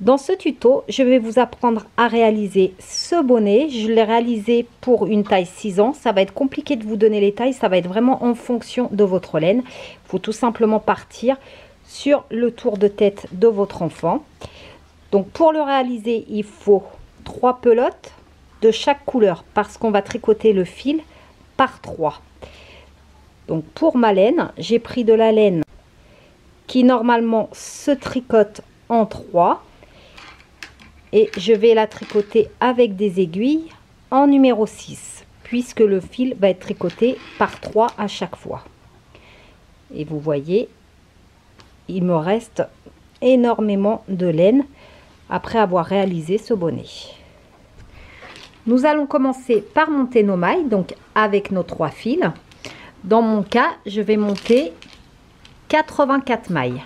Dans ce tuto, je vais vous apprendre à réaliser ce bonnet. Je l'ai réalisé pour une taille 6 ans. Ça va être compliqué de vous donner les tailles. Ça va être vraiment en fonction de votre laine. Il faut tout simplement partir sur le tour de tête de votre enfant. Donc pour le réaliser, il faut 3 pelotes de chaque couleur parce qu'on va tricoter le fil par 3. Donc pour ma laine, j'ai pris de la laine qui normalement se tricote en 3. Et je vais la tricoter avec des aiguilles en numéro 6 puisque le fil va être tricoté par 3 à chaque fois. Et vous voyez, il me reste énormément de laine après avoir réalisé ce bonnet. Nous allons commencer par monter nos mailles, donc avec nos 3 fils. Dans mon cas, je vais monter 84 mailles.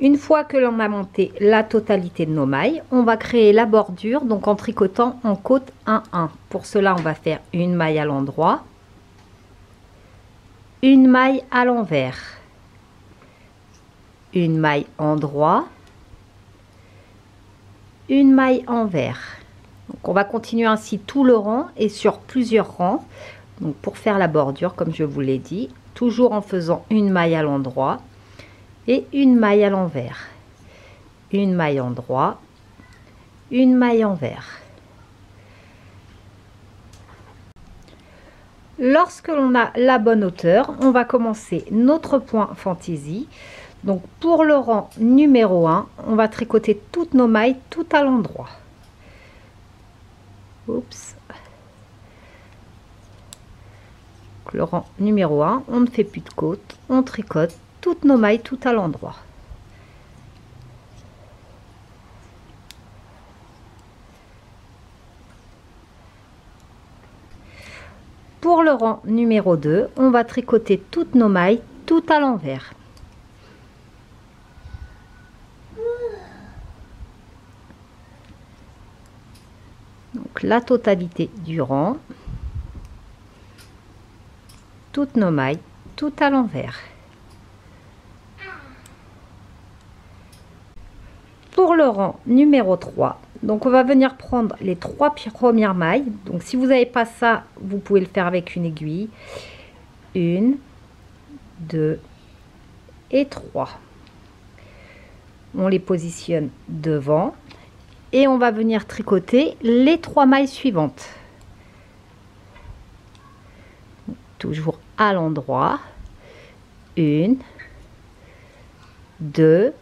Une fois que l'on a monté la totalité de nos mailles, on va créer la bordure, donc en tricotant en côte 1-1. Pour cela, on va faire une maille à l'endroit, une maille à l'envers, une maille endroit, une maille envers. Donc on va continuer ainsi tout le rang et sur plusieurs rangs. Donc pour faire la bordure, comme je vous l'ai dit, toujours en faisant une maille à l'endroit et une maille à l'envers, une maille endroit, une maille envers. Lorsque l'on a la bonne hauteur, on va commencer notre point fantaisie. Donc pour le rang numéro 1, on va tricoter toutes nos mailles tout à l'endroit. Oups. Le rang numéro 1, on ne fait plus de côte, on tricote toutes nos mailles tout à l'endroit. Pour le rang numéro 2, on va tricoter toutes nos mailles tout à l'envers. Donc la totalité du rang, toutes nos mailles tout à l'envers. Pour le rang numéro 3, donc on va venir prendre les 3 premières mailles. Donc si vous n'avez pas ça, vous pouvez le faire avec une aiguille. 1, 2 et 3. On les positionne devant et on va venir tricoter les 3 mailles suivantes. Toujours à l'endroit. 1, 2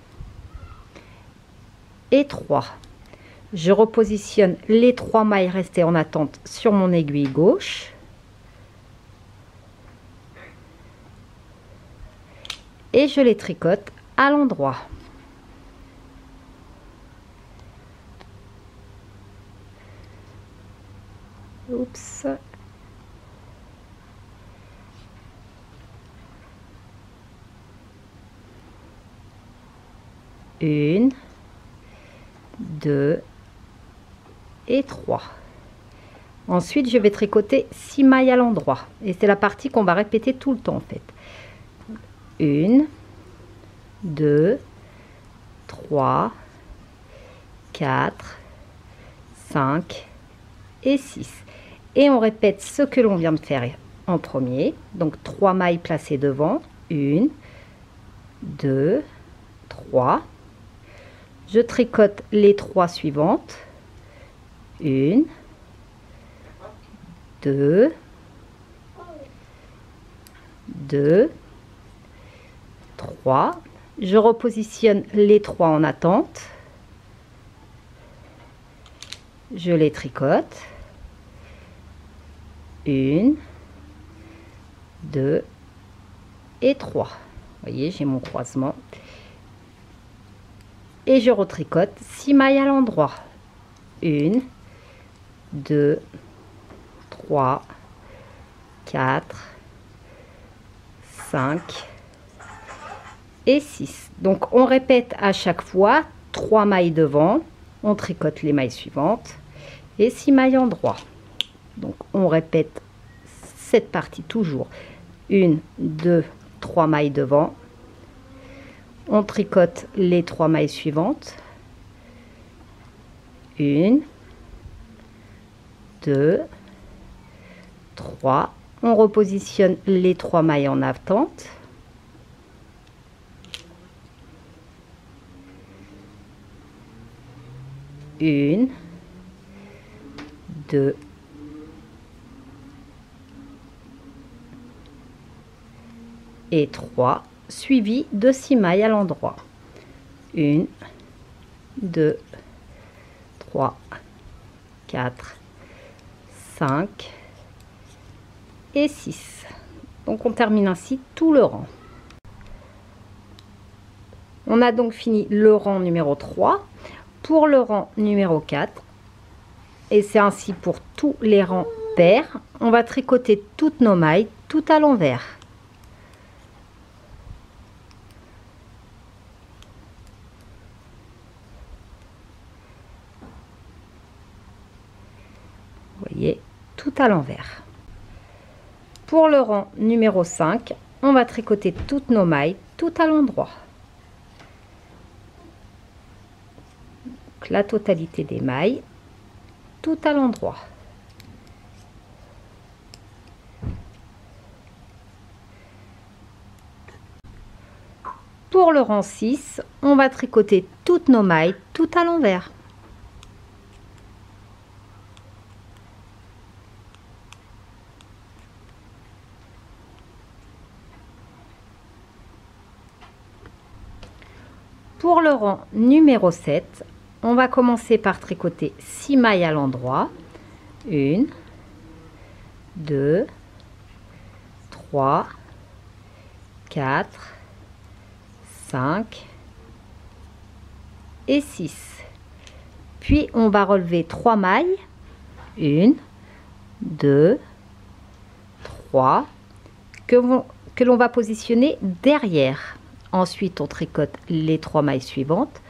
et 3. Je repositionne les 3 mailles restées en attente sur mon aiguille gauche. Et je les tricote à l'endroit. Oups. Une, 2 et 3. Ensuite, je vais tricoter 6 mailles à l'endroit. Et c'est la partie qu'on va répéter tout le temps en fait. 1, 2, 3, 4, 5 et 6. Et on répète ce que l'on vient de faire en premier. Donc 3 mailles placées devant. 1, 2, 3. Je tricote les 3 suivantes. 1, 2, 2, 3. Je repositionne les 3 en attente. Je les tricote. 1, 2 et 3. Vous voyez, j'ai mon croisement. Et je retricote 6 mailles à l'endroit. 1, 2, 3, 4, 5 et 6. Donc on répète à chaque fois 3 mailles devant, on tricote les mailles suivantes et 6 mailles endroit. Donc on répète cette partie toujours. 1, 2, 3 mailles devant. On tricote les 3 mailles suivantes. 1, 2, 3. On repositionne les 3 mailles en attente. 1, 2, et 3, suivi de 6 mailles à l'endroit. 1, 2, 3, 4, 5 et 6. Donc on termine ainsi tout le rang. On a donc fini le rang numéro 3. Pour le rang numéro 4, et c'est ainsi pour tous les rangs pairs, on va tricoter toutes nos mailles tout à l'envers. Vous voyez, tout à l'envers. Pour le rang numéro 5, on va tricoter toutes nos mailles tout à l'endroit. La totalité des mailles tout à l'endroit. Pour le rang 6, on va tricoter toutes nos mailles tout à l'envers. Pour le rang numéro 7, on va commencer par tricoter 6 mailles à l'endroit. 1, 2, 3, 4, 5 et 6. Puis on va relever 3 mailles. 1, 2, 3 que l'on va positionner derrière. Ensuite, on tricote les 3 mailles suivantes.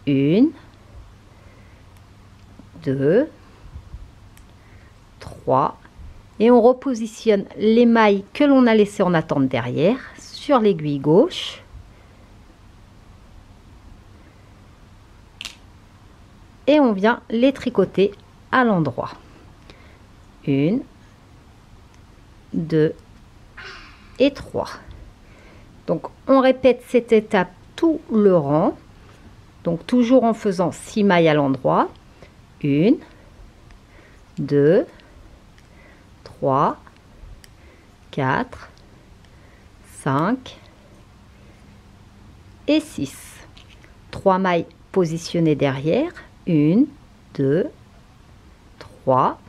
1, 2, 3 et on repositionne les mailles que l'on a laissées en attente derrière sur l'aiguille gauche. Et on vient les tricoter à l'endroit. 1, 2 et 3. Donc on répète cette étape tout le rang. Donc toujours en faisant 6 mailles à l'endroit. 1, 2, 3, 4, 5 et 6. 3 mailles positionnées derrière. 1, 2, 3.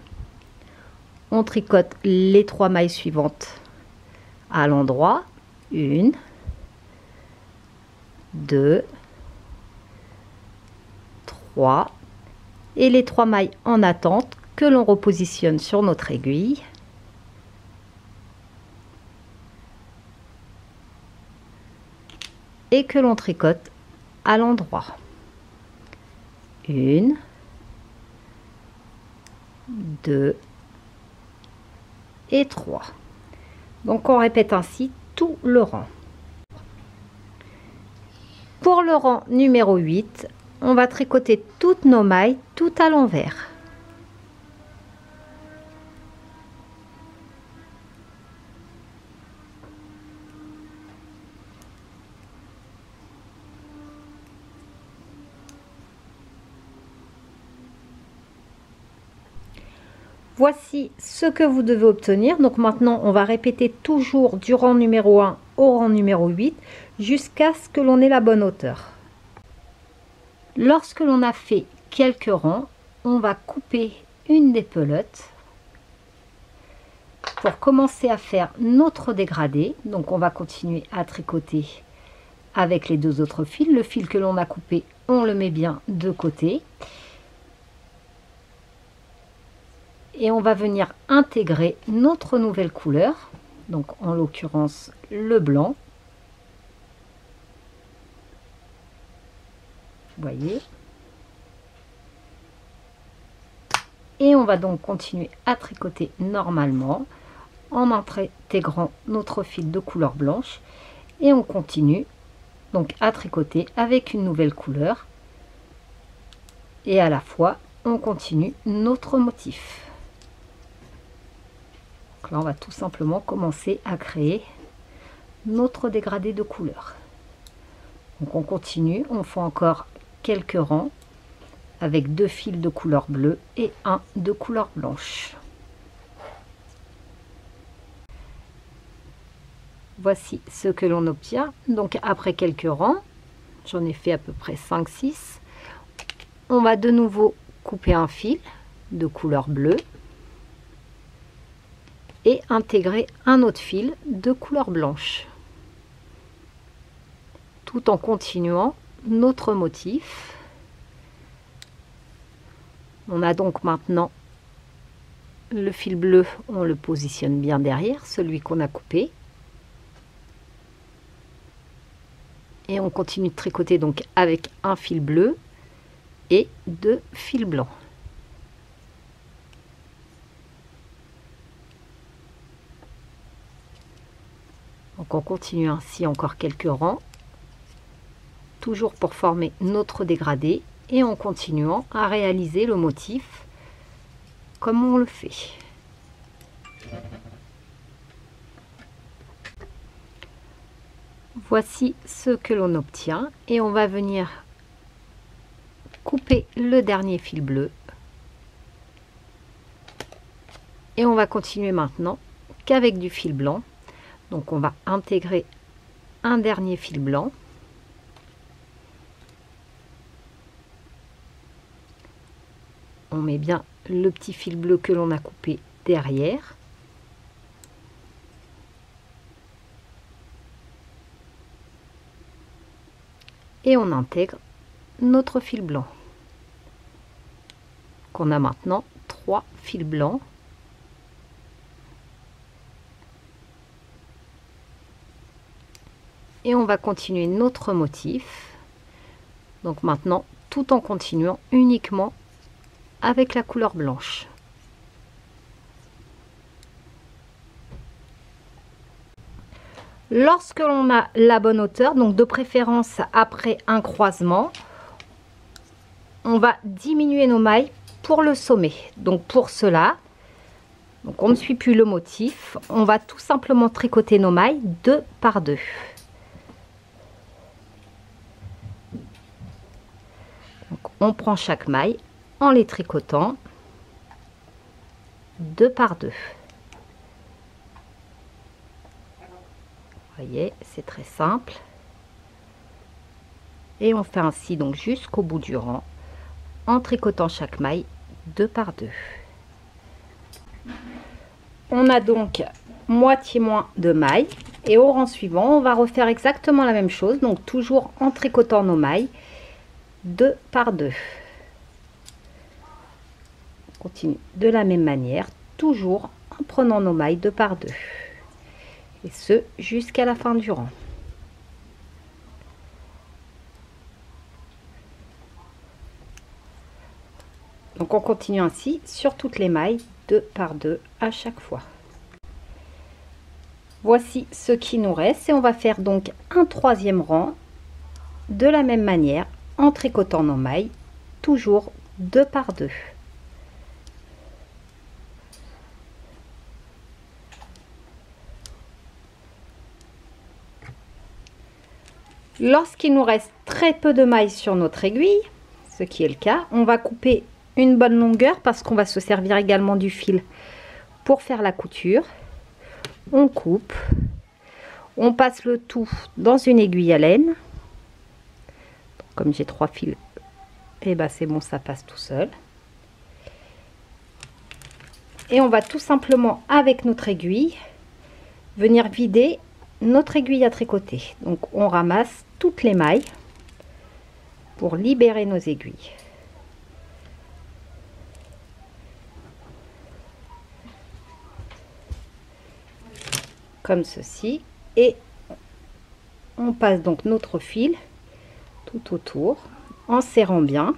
On tricote les 3 mailles suivantes à l'endroit. 1, 2, 3 et les 3 mailles en attente que l'on repositionne sur notre aiguille. Et que l'on tricote à l'endroit. 1, 2 et 3. Donc on répète ainsi tout le rang. Pour le rang numéro 8, on va tricoter toutes nos mailles tout à l'envers. Voici ce que vous devez obtenir. Donc maintenant, on va répéter toujours du rang numéro 1 au rang numéro 8 jusqu'à ce que l'on ait la bonne hauteur. Lorsque l'on a fait quelques rangs, on va couper une des pelotes pour commencer à faire notre dégradé. Donc on va continuer à tricoter avec les 2 autres fils. Le fil que l'on a coupé, on le met bien de côté. Et on va venir intégrer notre nouvelle couleur, donc en l'occurrence le blanc. Vous voyez. Et on va donc continuer à tricoter normalement en intégrant notre fil de couleur blanche. Et on continue donc à tricoter avec une nouvelle couleur. Et à la fois, on continue notre motif. Donc là, on va tout simplement commencer à créer notre dégradé de couleur. Donc on continue, on fait encore quelques rangs avec 2 fils de couleur bleue et un de couleur blanche. Voici ce que l'on obtient. Donc après quelques rangs, j'en ai fait à peu près 5-6, on va de nouveau couper un fil de couleur bleue et intégrer un autre fil de couleur blanche, tout en continuant notre motif. On a donc maintenant le fil bleu, on le positionne bien derrière celui qu'on a coupé. Et on continue de tricoter donc avec un fil bleu et 2 fils blancs. Donc on continue ainsi encore quelques rangs, toujours pour former notre dégradé et en continuant à réaliser le motif comme on le fait. Voici ce que l'on obtient et on va venir couper le dernier fil bleu et on va continuer maintenant qu'avec du fil blanc. Donc on va intégrer un dernier fil blanc. On met bien le petit fil bleu que l'on a coupé derrière. Et on intègre notre fil blanc. On a maintenant 3 fils blancs. Et on va continuer notre motif. Donc maintenant, tout en continuant uniquement avec la couleur blanche. Lorsque l'on a la bonne hauteur, donc de préférence après un croisement, on va diminuer nos mailles pour le sommet. Donc pour cela, donc on ne suit plus le motif, on va tout simplement tricoter nos mailles 2 par 2. Donc on prend chaque maille en les tricotant 2 par 2. Vous voyez, c'est très simple. Et on fait ainsi donc jusqu'au bout du rang en tricotant chaque maille 2 par 2. On a donc moitié moins de mailles et au rang suivant on va refaire exactement la même chose, donc toujours en tricotant nos mailles 2 par 2. On continue de la même manière, toujours en prenant nos mailles 2 par 2 et ce jusqu'à la fin du rang. Donc on continue ainsi sur toutes les mailles 2 par 2 à chaque fois. Voici ce qui nous reste et on va faire donc un troisième rang de la même manière en tricotant nos mailles toujours 2 par 2. Lorsqu'il nous reste très peu de mailles sur notre aiguille, ce qui est le cas, on va couper une bonne longueur parce qu'on va se servir également du fil pour faire la couture. On coupe, on passe le tout dans une aiguille à laine. Comme j'ai 3 fils, et ben c'est bon, ça passe tout seul. Et on va tout simplement avec notre aiguille venir vider notre aiguille à tricoter. Donc on ramasse toutes les mailles pour libérer nos aiguilles. Comme ceci, et on passe donc notre fil tout autour en serrant bien.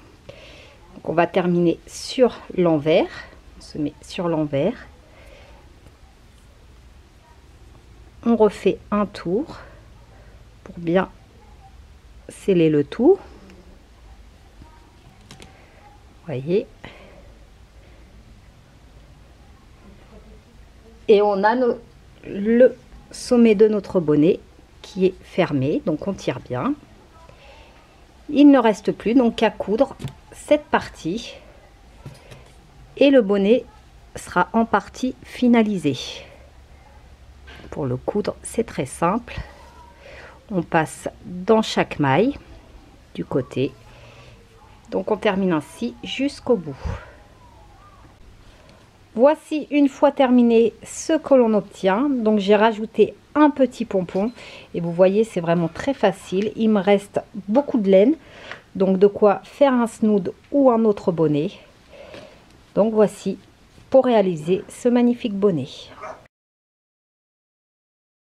Donc on va terminer sur l'envers. On se met sur l'envers. On refait un tour pour bien sceller le tout. Voyez. Et on a le sommet de notre bonnet qui est fermé, donc on tire bien. Il ne reste plus donc qu'à coudre cette partie et le bonnet sera en partie finalisé. Pour le coudre, c'est très simple. On passe dans chaque maille du côté. Donc on termine ainsi jusqu'au bout. Voici une fois terminé ce que l'on obtient. Donc j'ai rajouté un petit pompon et vous voyez c'est vraiment très facile. Il me reste beaucoup de laine, donc de quoi faire un snood ou un autre bonnet. Donc voici pour réaliser ce magnifique bonnet.